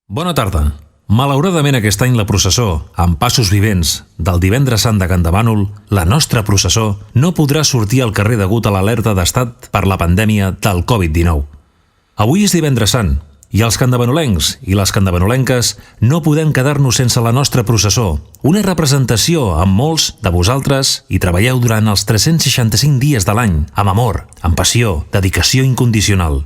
Bona tarda. Malauradament aquest any la processó, amb passos vivents, del divendres sant de Campdevànol, la nostra processó, no podrà sortir al carrer degut a l'alerta d'estat per la pandèmia del Covid-19. Avui és divendres sant, i els candevanolencs i les candevanolenques no podem quedar-nos sense la nostra processó, una representació amb molts de vosaltres hi treballeu durant els 365 dies de l'any, amb amor, amb passió, dedicació incondicional.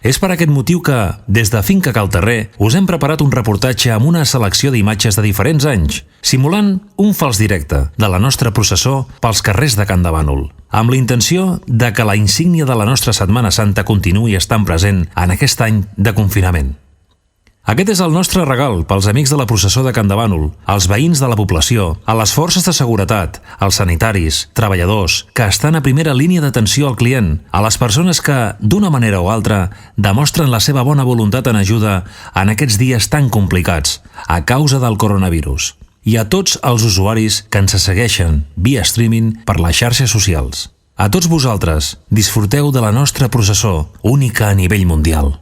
És per aquest motiu que, des de Finca Cal Terrer, us hem preparat un reportatge amb una selecció d'imatges de diferents anys, simulant un fals directe de la nostra processó pels carrers de Campdevànol, amb la intenció de que la insígnia de la nostra Setmana Santa continuï estant present en aquest any de confinament. Aquest és el nostre regal pels amics de la processó de Campdevànol, als veïns de la població, a les forces de seguretat, als sanitaris, treballadors, que estan a primera línia d'atenció al client, a les persones que, d'una manera o altra, demostren la seva bona voluntat en ajuda en aquests dies tan complicats, a causa del coronavirus, i a tots els usuaris que ens segueixen via streaming per les xarxes socials. A tots vosaltres, disfruteu de la nostra processó, única a nivell mundial.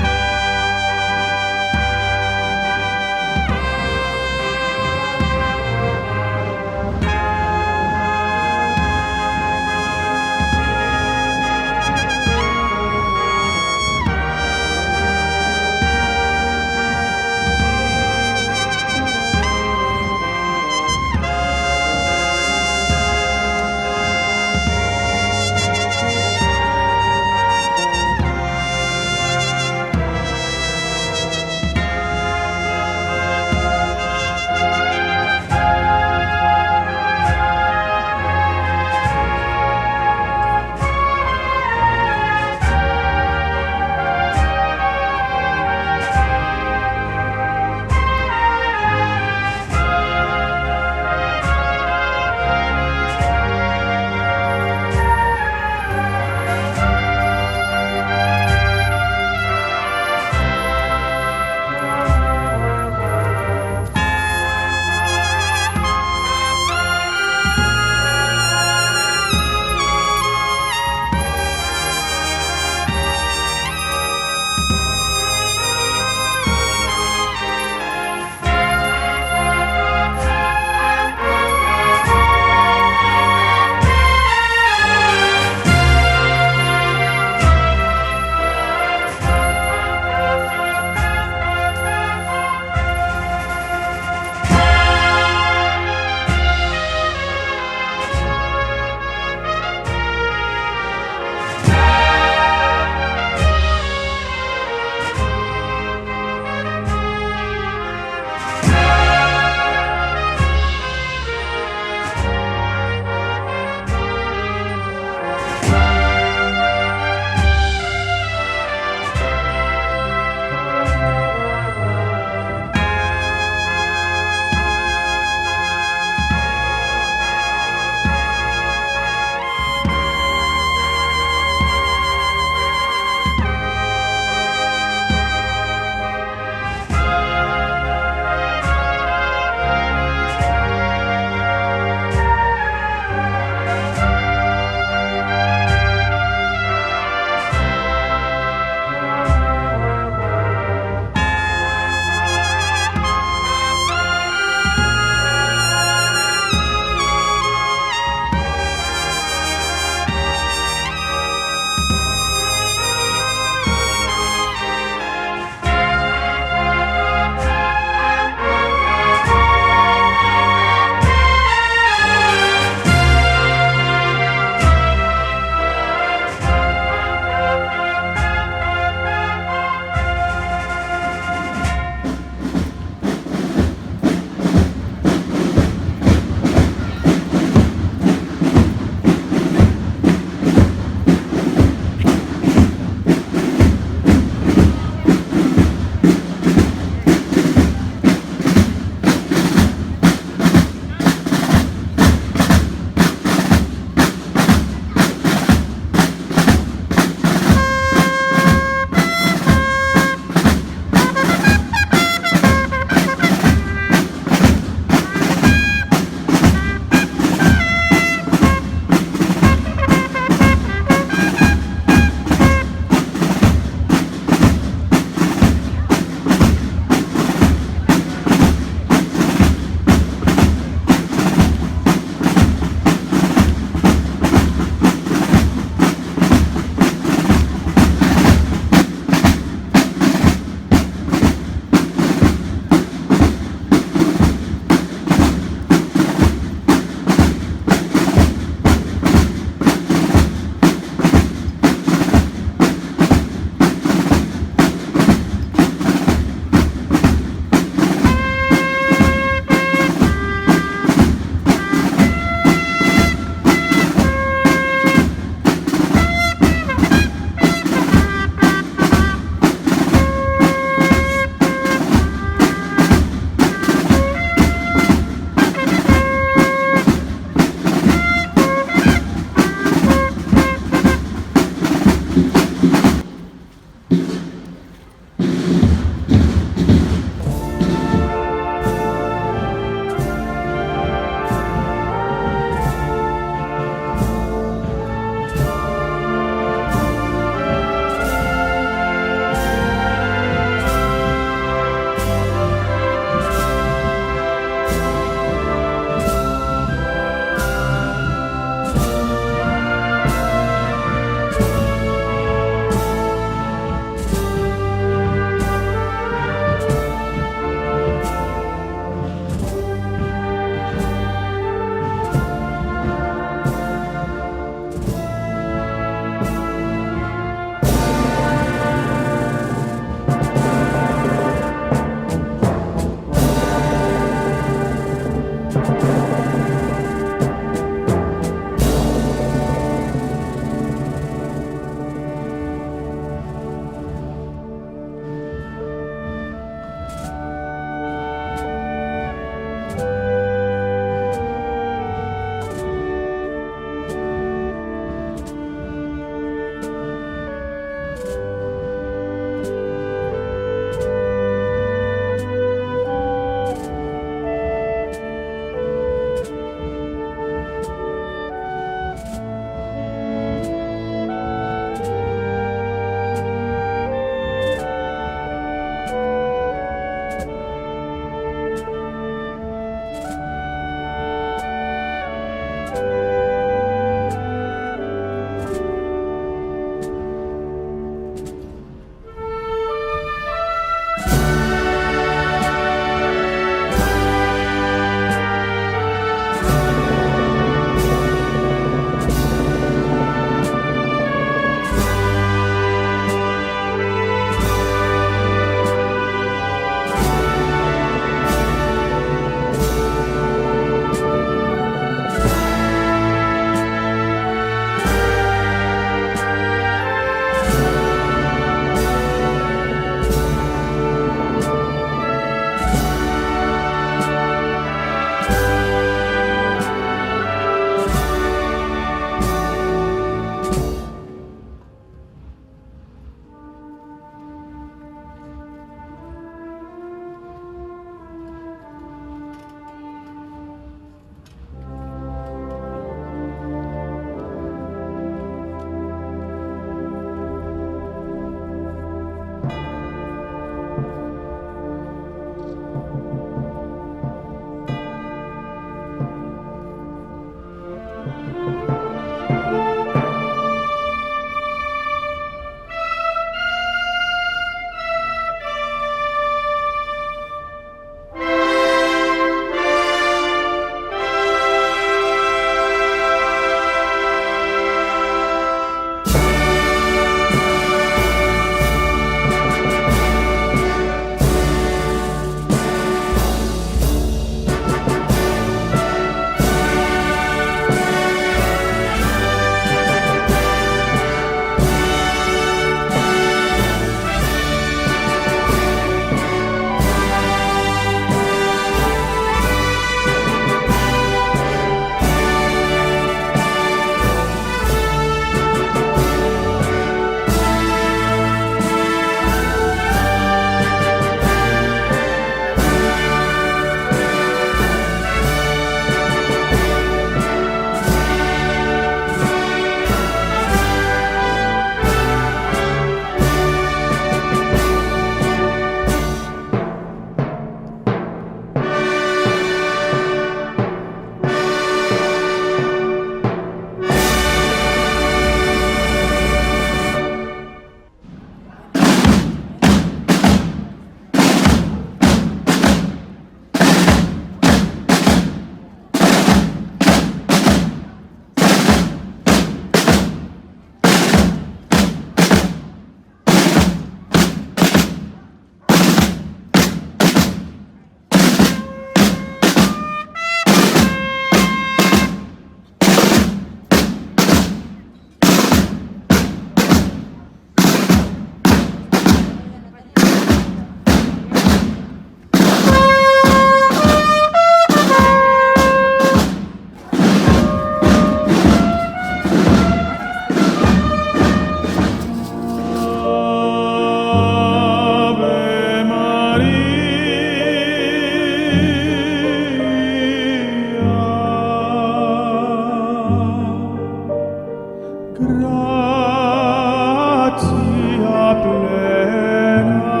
Gratia plena,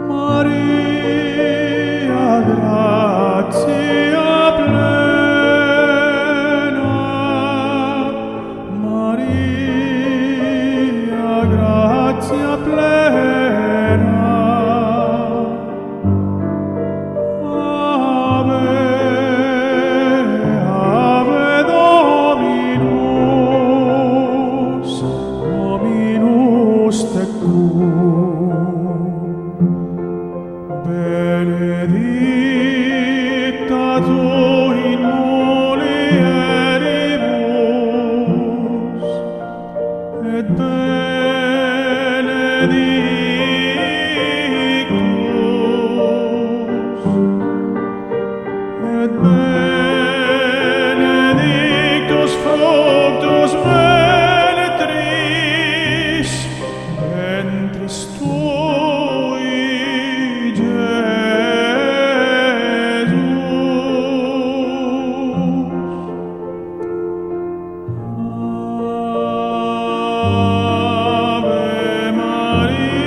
Maria, gratia plena, Maria, gratia plena, Ave, Ave Dominus, Dominus tecum, benedicta tu in mulieribus, et benedictus fructus ventris tui, Ave Maria.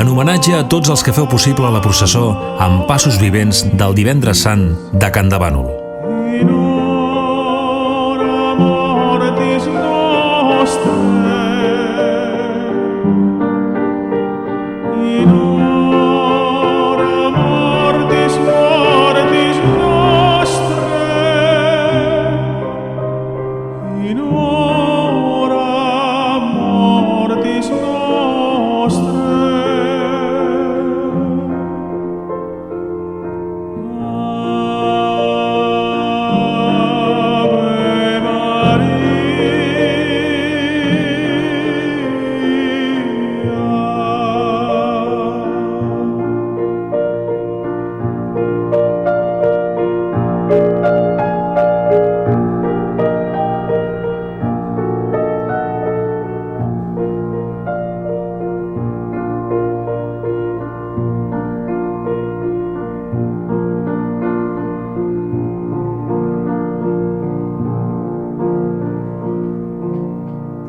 En homenatge a tots els que feu possible la processó amb passos vivents del Divendres Sant de Can de Bànol. In hora mortis nostrae, in hora mortis nostrae,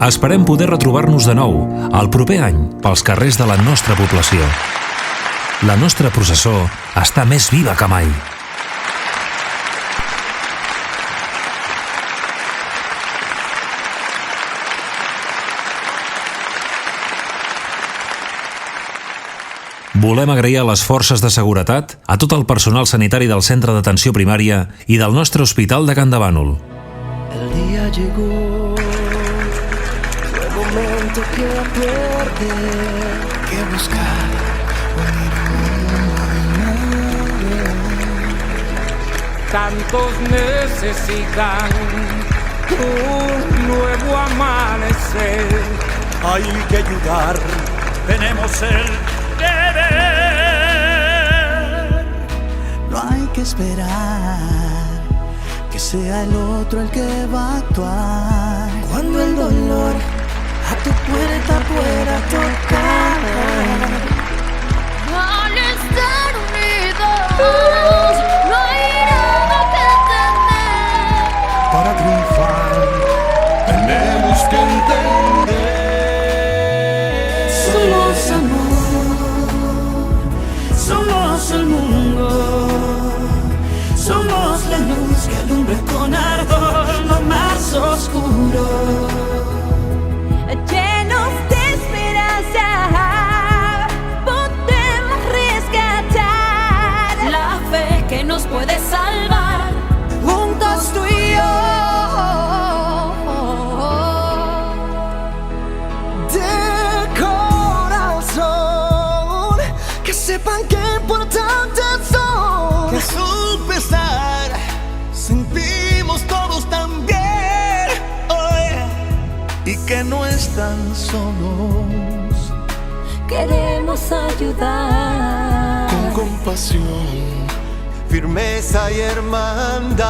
Esperem poder retrobar-nos de nou el proper any pels carrers de la nostra població. La nostra processó està més viva que mai. Volem agrair a les forces de seguretat, a tot el personal sanitari del Centre d'Atenció Primària i del nostre Hospital de Can de Bànol. El día llegó, fue momento que perder, que buscar, unir Tantos necesitan un nuevo amanecer. Hay que ayudar, tenemos el deber. No hay que esperar que sea el otro el que va a actuar. Cuando el dolor a tu puerta pueda tocar. Al estar unidos, no hay nada que temer. Para triunfar, tenemos que entender. Somos amor, somos el mundo, somos la luz que alumbra con ardor lo más oscuro. Llenos de esperanza, podemos rescatar la fe que nos puede salvar. Juntos tú y yo. De corazón, que sepan qué importantes son. Que su pesar sentimos todos también hoy, y que no están solos. Queremos ayudar. Con compasión, firmeza y hermandad.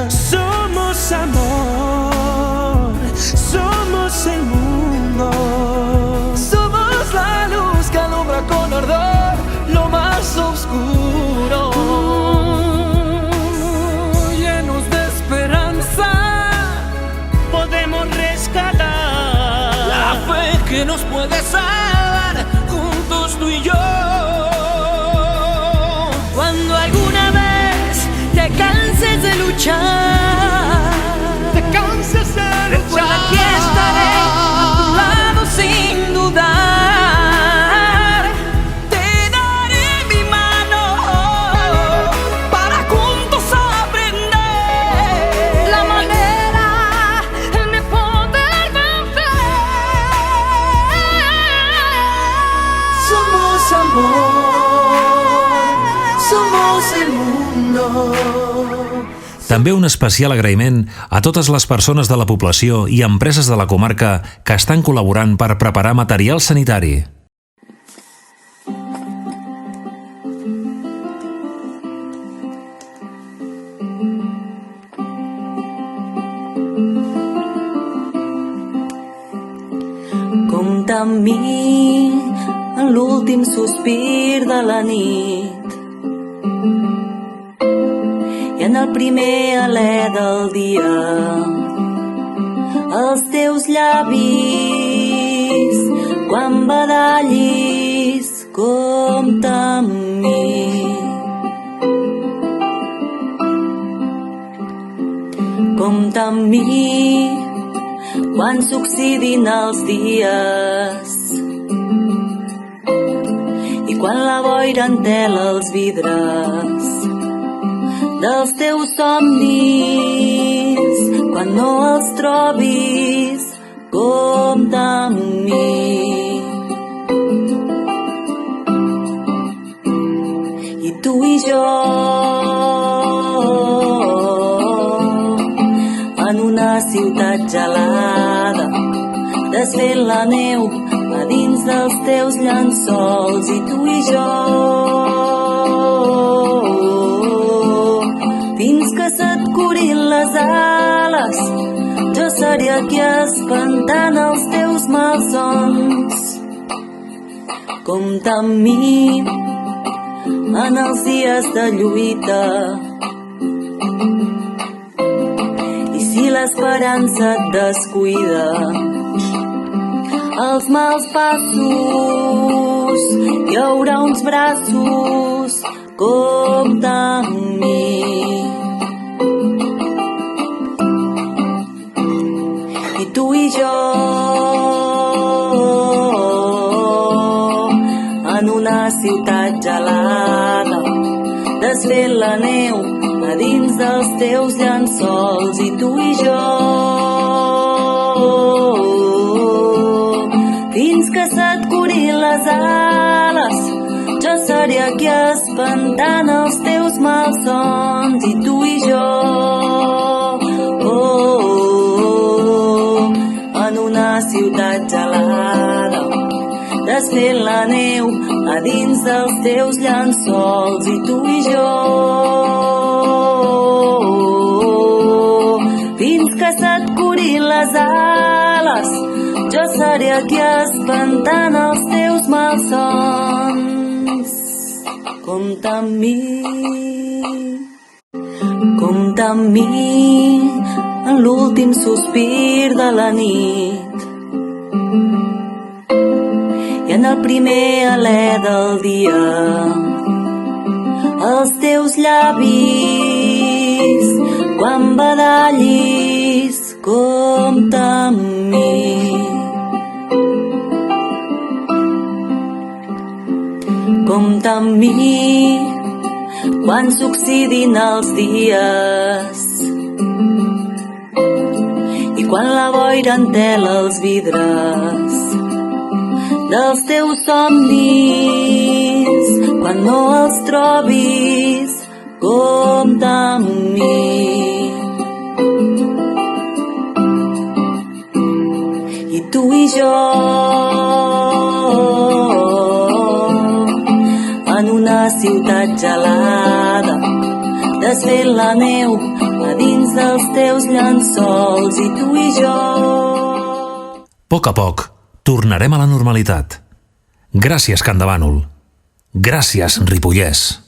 Somos amor, somos el mundo, somos la luz que alumbra con ardor lo más oscuro. Llenos de esperanza, Podemos rescatar la fe que nos puede salvar, juntos tú y yo. Cuando alguna vez te canses de luchar, te cansas de recuerda que estaré a tu lado sin dudar. Te daré mi mano para juntos aprender la manera de poder vencer. Somos amor, somos el mundo. També un especial agraïment a totes les persones de la població i empreses de la comarca que estan col·laborant per preparar material sanitari. Compta amb mi en l'últim sospir de la nit i en el primer alè del dia. Els teus llavis quan badallis, compta amb mi. Compta amb mi quan s'oxidin els dies i quan la boira entela els vidres dels teus somnis, quan no els trobis, compta amb mi. I tu i jo en una ciutat gelada, desfent la neu a dins dels teus llençols. I tu i jo, fins que se't curin les ales, jo seré aquí espantant els teus malsons. Compta amb mi en els dies de lluita, i si l'esperança et descuida. Els mals passos, hi haurà uns braços, compta amb mi. I tu i jo, en una ciutat gelada, desfent la neu a dins dels teus llençols. I tu i jo, fins que se't curin les ales, jo seré aquí espantant els teus malsons. I tu i jo, en una ciutat gelada, desfent la neu a dins dels teus llençols. I tu i jo, fins que se't curin les ales, jo seré aquí espantant els teus malsons. Compta amb mi, compta amb mi en l'últim sospir de la nit i en el primer alè del dia. Els teus llavis quan badallis, compta amb mi. Compta amb mi quan s'oxidin els dies i quan la boira entela els vidres dels teus somnis. Quan no els trobis, compta amb mi. I tu i jo, en una ciutat gelada, desfent la neu a dins dels teus llençols. I tu i jo. A poc, tornarem a la normalitat. Gràcies, Can de Bànol. Gràcies, Ripollès.